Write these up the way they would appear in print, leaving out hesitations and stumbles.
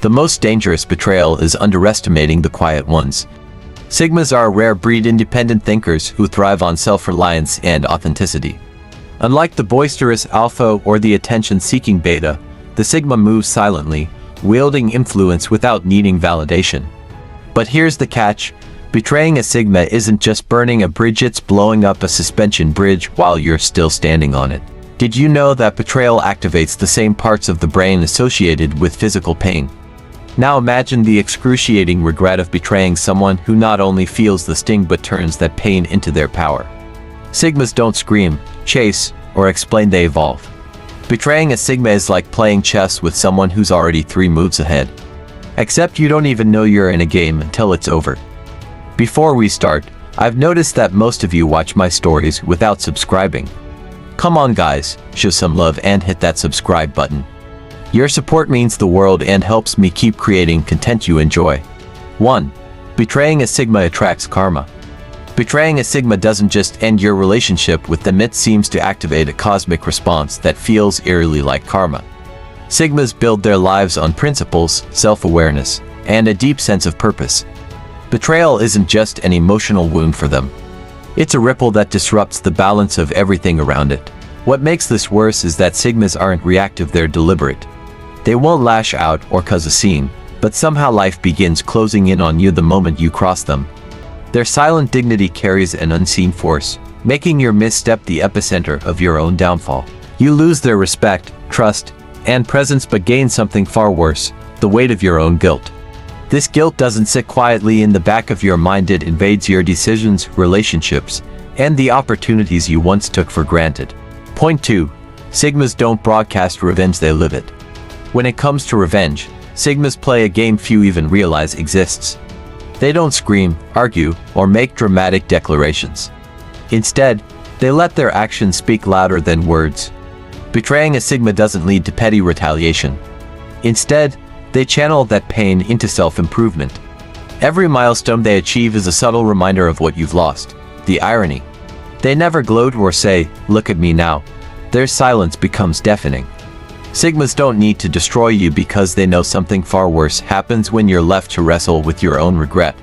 The most dangerous betrayal is underestimating the quiet ones. Sigmas are a rare breed independent thinkers who thrive on self-reliance and authenticity. Unlike the boisterous alpha or the attention-seeking beta, the Sigma moves silently, wielding influence without needing validation. But here's the catch. Betraying a Sigma isn't just burning a bridge, it's blowing up a suspension bridge while you're still standing on it. Did you know that betrayal activates the same parts of the brain associated with physical pain? Now imagine the excruciating regret of betraying someone who not only feels the sting but turns that pain into their power. Sigmas don't scream, chase, or explain, they evolve. Betraying a Sigma is like playing chess with someone who's already 3 moves ahead. Except you don't even know you're in a game until it's over. Before we start, I've noticed that most of you watch my stories without subscribing. Come on guys, show some love and hit that subscribe button. Your support means the world and helps me keep creating content you enjoy. 1. Betraying a Sigma attracts karma. Betraying a Sigma doesn't just end your relationship with them, it seems to activate a cosmic response that feels eerily like karma. Sigmas build their lives on principles, self-awareness, and a deep sense of purpose. Betrayal isn't just an emotional wound for them. It's a ripple that disrupts the balance of everything around it. What makes this worse is that Sigmas aren't reactive, they're deliberate. They won't lash out or cause a scene, but somehow life begins closing in on you the moment you cross them. Their silent dignity carries an unseen force, making your misstep the epicenter of your own downfall. You lose their respect, trust, and presence but gain something far worse, the weight of your own guilt. This guilt doesn't sit quietly in the back of your mind, it invades your decisions, relationships, and the opportunities you once took for granted. Point 2. Sigmas don't broadcast revenge, they live it. When it comes to revenge, Sigmas play a game few even realize exists. They don't scream, argue, or make dramatic declarations. Instead, they let their actions speak louder than words. Betraying a Sigma doesn't lead to petty retaliation. Instead, they channel that pain into self-improvement. Every milestone they achieve is a subtle reminder of what you've lost. The irony. They never gloat or say, "Look at me now." Their silence becomes deafening. Sigmas don't need to destroy you because they know something far worse happens when you're left to wrestle with your own regret.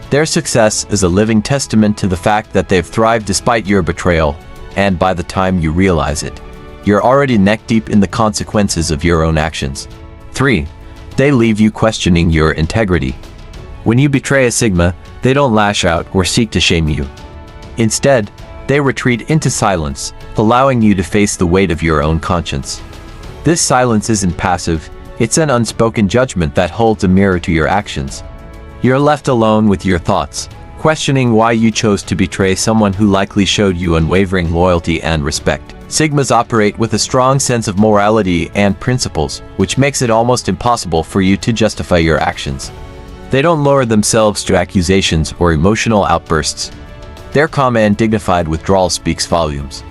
Their success is a living testament to the fact that they've thrived despite your betrayal, and by the time you realize it, you're already neck-deep in the consequences of your own actions. 3. They leave you questioning your integrity. When you betray a Sigma, they don't lash out or seek to shame you. Instead, they retreat into silence, allowing you to face the weight of your own conscience. This silence isn't passive, it's an unspoken judgment that holds a mirror to your actions. You're left alone with your thoughts, questioning why you chose to betray someone who likely showed you unwavering loyalty and respect. Sigmas operate with a strong sense of morality and principles, which makes it almost impossible for you to justify your actions. They don't lower themselves to accusations or emotional outbursts. Their calm and dignified withdrawal speaks volumes.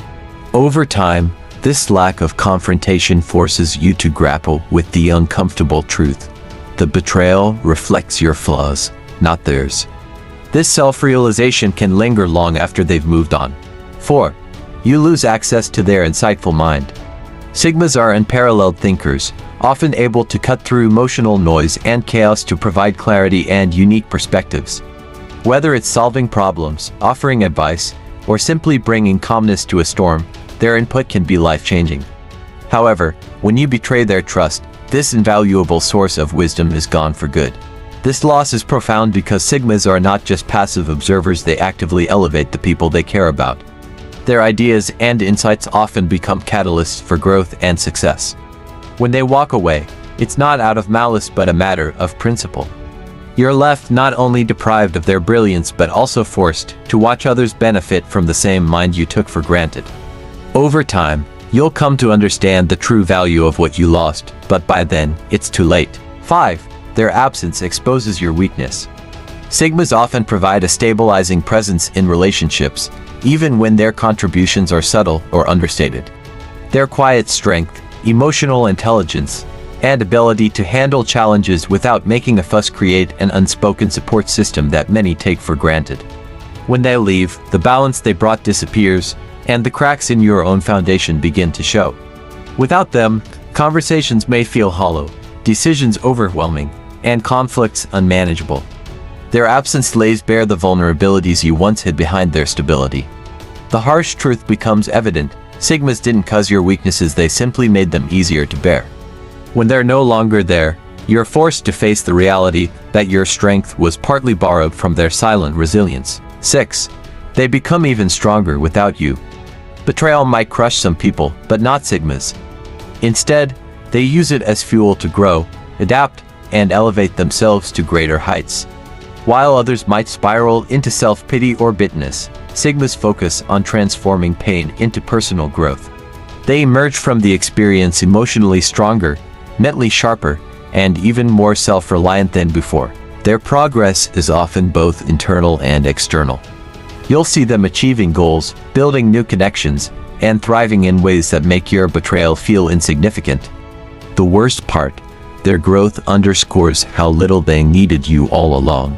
Over time, this lack of confrontation forces you to grapple with the uncomfortable truth. The betrayal reflects your flaws, not theirs. This self-realization can linger long after they've moved on. 4. You lose access to their insightful mind. Sigmas are unparalleled thinkers, often able to cut through emotional noise and chaos to provide clarity and unique perspectives. Whether it's solving problems, offering advice, or simply bringing calmness to a storm, their input can be life-changing. However, when you betray their trust, this invaluable source of wisdom is gone for good. This loss is profound because Sigmas are not just passive observers, they actively elevate the people they care about. Their ideas and insights often become catalysts for growth and success. When they walk away, it's not out of malice but a matter of principle. You're left not only deprived of their brilliance but also forced to watch others benefit from the same mind you took for granted. Over time, you'll come to understand the true value of what you lost, but by then, it's too late. 5. Their absence exposes your weakness. Sigmas often provide a stabilizing presence in relationships, even when their contributions are subtle or understated. Their quiet strength, emotional intelligence, and ability to handle challenges without making a fuss create an unspoken support system that many take for granted. When they leave, the balance they brought disappears, and the cracks in your own foundation begin to show. Without them, conversations may feel hollow, decisions overwhelming, and conflicts unmanageable. Their absence lays bare the vulnerabilities you once hid behind their stability. The harsh truth becomes evident: Sigmas didn't cause your weaknesses, they simply made them easier to bear. When they're no longer there, you're forced to face the reality that your strength was partly borrowed from their silent resilience. 6. They become even stronger without you. Betrayal might crush some people, but not Sigmas. Instead, they use it as fuel to grow, adapt, and elevate themselves to greater heights. While others might spiral into self-pity or bitterness, Sigmas focus on transforming pain into personal growth. They emerge from the experience emotionally stronger, mentally sharper, and even more self-reliant than before. Their progress is often both internal and external. You'll see them achieving goals, building new connections, and thriving in ways that make your betrayal feel insignificant. The worst part, their growth underscores how little they needed you all along.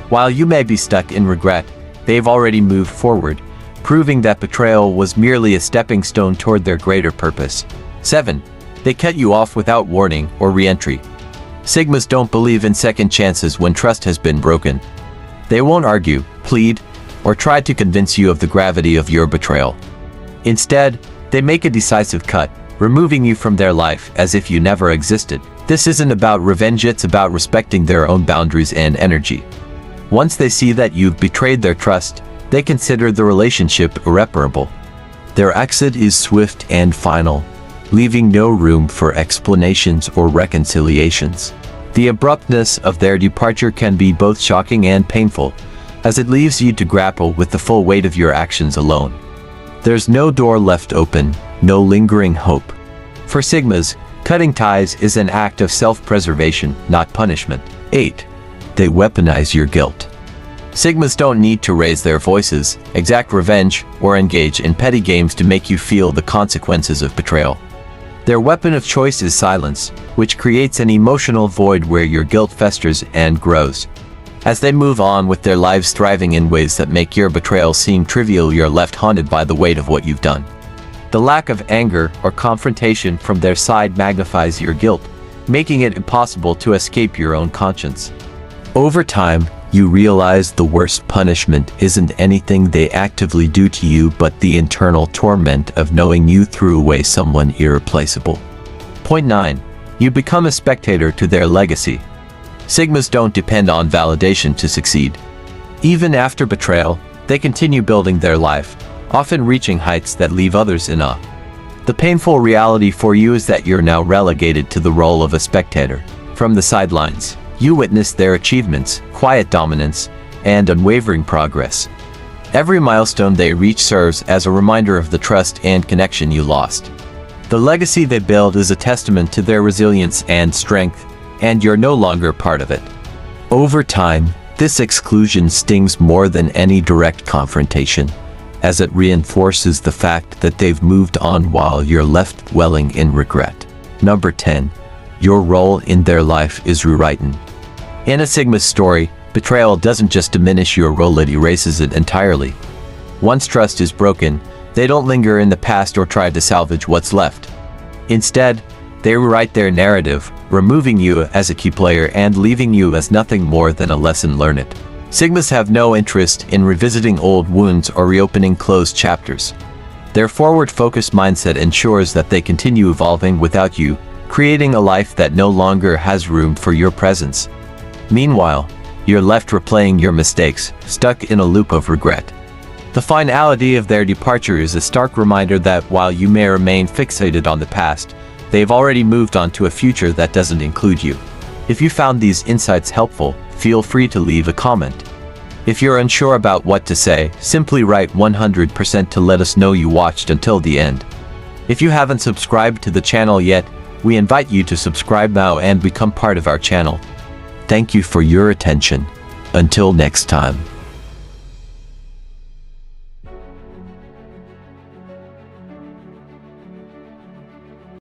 While you may be stuck in regret, they've already moved forward, proving that betrayal was merely a stepping stone toward their greater purpose. 7. They cut you off without warning or re-entry. Sigmas don't believe in second chances when trust has been broken. They won't argue, plead, or try to convince you of the gravity of your betrayal. Instead, they make a decisive cut, removing you from their life as if you never existed. This isn't about revenge, it's about respecting their own boundaries and energy. Once they see that you've betrayed their trust, they consider the relationship irreparable. Their exit is swift and final, leaving no room for explanations or reconciliations. The abruptness of their departure can be both shocking and painful, as it leaves you to grapple with the full weight of your actions alone. There's no door left open, no lingering hope. For Sigmas, cutting ties is an act of self-preservation, not punishment. 8. They weaponize your guilt. Sigmas don't need to raise their voices, exact revenge, or engage in petty games to make you feel the consequences of betrayal. Their weapon of choice is silence, which creates an emotional void where your guilt festers and grows. As they move on with their lives thriving in ways that make your betrayal seem trivial, you're left haunted by the weight of what you've done. The lack of anger or confrontation from their side magnifies your guilt, making it impossible to escape your own conscience. Over time, you realize the worst punishment isn't anything they actively do to you but the internal torment of knowing you threw away someone irreplaceable. Point 9. You become a spectator to their legacy. Sigmas don't depend on validation to succeed. Even after betrayal, they continue building their life, often reaching heights that leave others in awe. The painful reality for you is that you're now relegated to the role of a spectator. From the sidelines, you witness their achievements, quiet dominance, and unwavering progress. Every milestone they reach serves as a reminder of the trust and connection you lost. The legacy they build is a testament to their resilience and strength, and you're no longer part of it. Over time, this exclusion stings more than any direct confrontation, as it reinforces the fact that they've moved on while you're left dwelling in regret. Number 10. Your role in their life is rewritten. In a Sigma's story, betrayal doesn't just diminish your role, it erases it entirely. Once trust is broken, they don't linger in the past or try to salvage what's left. Instead, they rewrite their narrative, removing you as a key player and leaving you as nothing more than a lesson learned. Sigmas have no interest in revisiting old wounds or reopening closed chapters. Their forward-focused mindset ensures that they continue evolving without you, creating a life that no longer has room for your presence. Meanwhile, you're left replaying your mistakes, stuck in a loop of regret. The finality of their departure is a stark reminder that while you may remain fixated on the past, they've already moved on to a future that doesn't include you. If you found these insights helpful, feel free to leave a comment. If you're unsure about what to say, simply write 100% to let us know you watched until the end. If you haven't subscribed to the channel yet, we invite you to subscribe now and become part of our channel. Thank you for your attention. Until next time.